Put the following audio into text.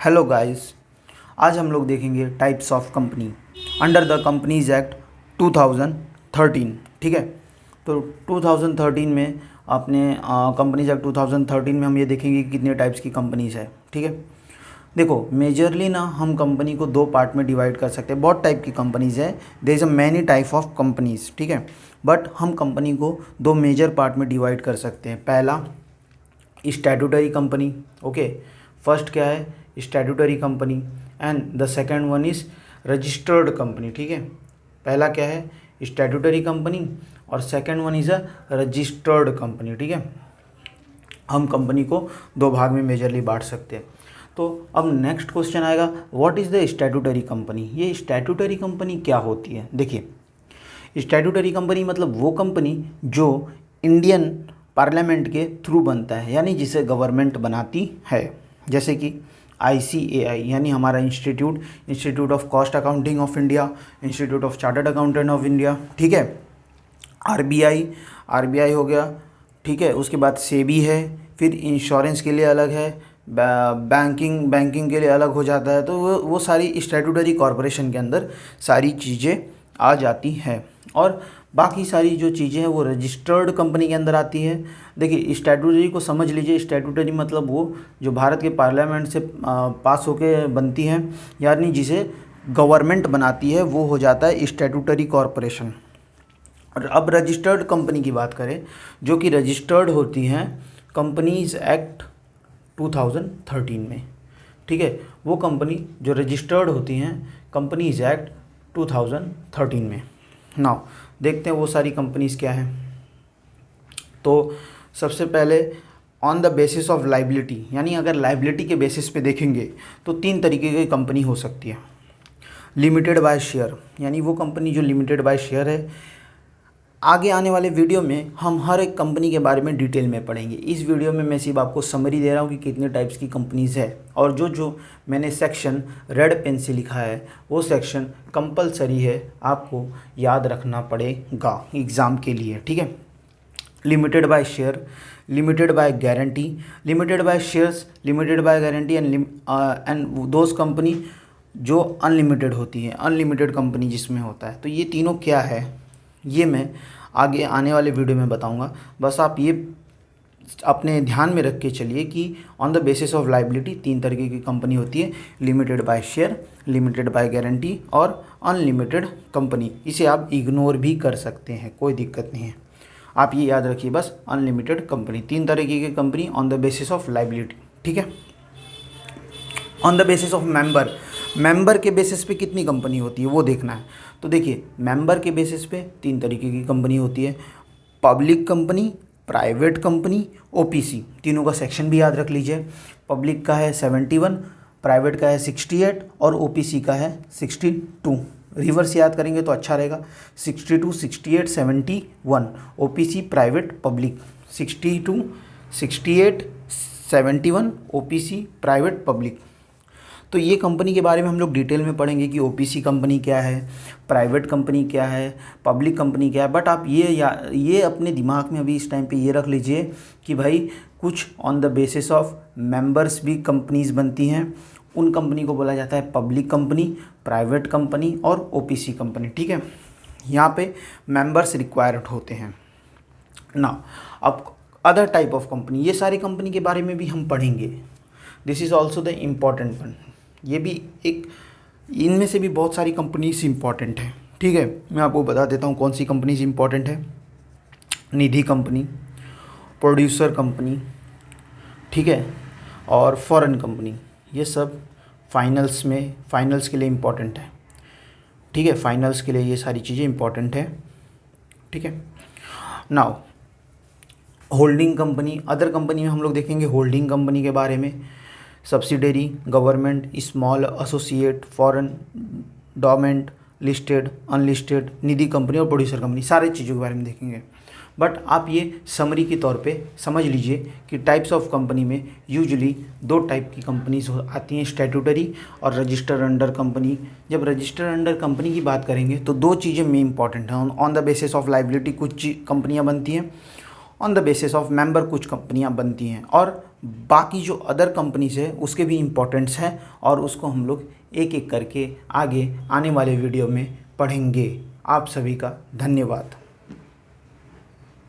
Hello guys, आज हम लोग देखेंगे types of company under the companies act 2013। ठीक है, तो 2013 में आपने कंपनीज एक्ट 2013 में हम ये देखेंगे कि कितने टाइप्स की कंपनीज है। ठीक है, देखो मेजरली ना हम कंपनी को दो पार्ट में डिवाइड कर सकते हैं। बहुत टाइप की कंपनीज है, there is a many type of companies. ठीक है, बट हम कंपनी को दो मेजर पार्ट में डिवाइड कर सकते हैं। पहला स्टैट्यूटरी कंपनी, ओके, फर्स्ट क्या है statutory company and the second one is registered company. ठीक है, पहला क्या है स्टैट्यूटरी कंपनी और second one is a registered company. ठीक है, हम कंपनी को दो भाग में मेजरली बांट सकते हैं। तो अब नेक्स्ट क्वेश्चन आएगा, what is the statutory company. ये स्टैट्यूटरी कंपनी क्या होती है? देखिए, स्टैट्यूटरी कंपनी मतलब वो कंपनी जो इंडियन पार्लियामेंट के थ्रू बनता है, यानी जिसे गवर्नमेंट बनाती है। जैसे कि ICAI यानी हमारा institute of cost accounting of India, institute of chartered accountant of India. ठीक है, आरबीआई हो गया। ठीक है, उसके बाद सेबी है, फिर इंश्योरेंस के लिए अलग है, बैंकिंग के लिए अलग हो जाता है। तो वो सारी स्टैट्यूटरी कॉरपोरेशन के अंदर सारी चीज़ें आ जाती हैं। और बाकी सारी जो चीज़ें हैं वो रजिस्टर्ड कंपनी के अंदर आती है। देखिए, स्टैट्यूटरी को समझ लीजिए, स्टैट्यूटरी मतलब वो जो भारत के पार्लियामेंट से पास होके बनती है, यानी जिसे गवर्नमेंट बनाती है, वो हो जाता है स्टैट्यूटरी कॉरपोरेशन। और अब रजिस्टर्ड कंपनी की बात करें, जो कि रजिस्टर्ड होती हैं कंपनीज एक्ट 2013 में। ठीक है, वो कंपनी जो रजिस्टर्ड होती हैं कंपनीज एक्ट 2013 में। नाउ देखते हैं वो सारी कंपनीज क्या हैं। तो सबसे पहले on the basis of liability, यानी अगर लाइबिलिटी के बेसिस पे देखेंगे तो तीन तरीके की कंपनी हो सकती है। लिमिटेड बाय शेयर, यानी वो कंपनी जो लिमिटेड बाय शेयर है। आगे आने वाले वीडियो में हम हर एक कंपनी के बारे में डिटेल में पढ़ेंगे। इस वीडियो में मैं सिर्फ आपको समरी दे रहा हूँ कि कितने टाइप्स की कंपनीज़ है, और जो मैंने सेक्शन रेड पेन से लिखा है वो सेक्शन कंपलसरी है, आपको याद रखना पड़ेगा एग्ज़ाम के लिए। ठीक है, limited by share, limited by guarantee, limited by shares, limited by guarantee and those company जो अनलिमिटेड होती है, अनलिमिटेड कंपनी जिसमें होता है। तो ये तीनों क्या है ये मैं आगे आने वाले वीडियो में बताऊंगा। बस आप ये अपने ध्यान में रख के चलिए कि on the basis of liability तीन तरीके की कंपनी होती है, limited by share, limited by guarantee और अनलिमिटेड कंपनी। इसे आप इग्नोर भी कर सकते हैं, कोई दिक्कत नहीं है। आप ये याद रखिए बस, अनलिमिटेड कंपनी, तीन तरीके की company on the basis of liability. ठीक है, on the basis of member के बेसिस पे कितनी कंपनी होती है वो देखना है। तो देखिए, मेंबर के बेसिस पे तीन तरीके की कंपनी होती है, public company, private company, OPC। तीनों का सेक्शन भी याद रख लीजिए। पब्लिक का है 71, प्राइवेट का है 68 और OPC का है 62। रिवर्स याद करेंगे तो अच्छा रहेगा, 62, 68, 71, OPC, private, public, 62, 68, 71, OPC, private, public. तो ये कंपनी के बारे में हम लोग डिटेल में पढ़ेंगे कि OPC कंपनी क्या है, प्राइवेट कंपनी क्या है, पब्लिक कंपनी क्या है। बट आप ये अपने दिमाग में अभी इस टाइम पे ये रख लीजिए कि भाई कुछ on the basis of members भी कंपनीज बनती हैं, उन कंपनी को बोला जाता है पब्लिक कंपनी, प्राइवेट कंपनी और OPC कंपनी। ठीक है, यहाँ पे मेंबर्स रिक्वायर्ड होते हैं ना। अब अदर टाइप ऑफ कंपनी, ये सारी कंपनी के बारे में भी हम पढ़ेंगे। This is also the important one. ये भी एक, इनमें से भी बहुत सारी कंपनीज इंपॉर्टेंट है। ठीक है, मैं आपको बता देता हूँ कौन सी कंपनीज इंपॉर्टेंट है। निधि कंपनी, प्रोड्यूसर कंपनी, ठीक है, और फॉरेन कंपनी, ये सब फाइनल्स के लिए इम्पॉर्टेंट है। ठीक है, फाइनल्स के लिए ये सारी चीज़ें इम्पॉर्टेंट है। ठीक है, now holding company, other company में हम लोग देखेंगे होल्डिंग कंपनी के बारे में। Subsidiary, government, small associate, foreign, domestic, listed, unlisted, nidhi company और प्रोड्यूसर कंपनी, सारे चीज़ों के बारे में देखेंगे। बट आप ये समरी के तौर पे समझ लीजिए कि टाइप्स ऑफ कंपनी में यूजुअली दो टाइप की कंपनीज आती हैं, स्टैट्यूटरी और रजिस्टर्ड अंडर कंपनी। जब रजिस्टर्ड अंडर कंपनी की बात करेंगे तो दो चीज़ें मेन इंपॉर्टेंट हैं। On the basis of liability कुछ कंपनियाँ बनती हैं, on the basis of member कुछ कंपनियां बनती हैं, और बाकी जो अदर कंपनीज है उसके भी इम्पोर्टेंट्स हैं, और उसको हम लोग एक एक करके आगे आने वाले वीडियो में पढ़ेंगे। आप सभी का धन्यवाद।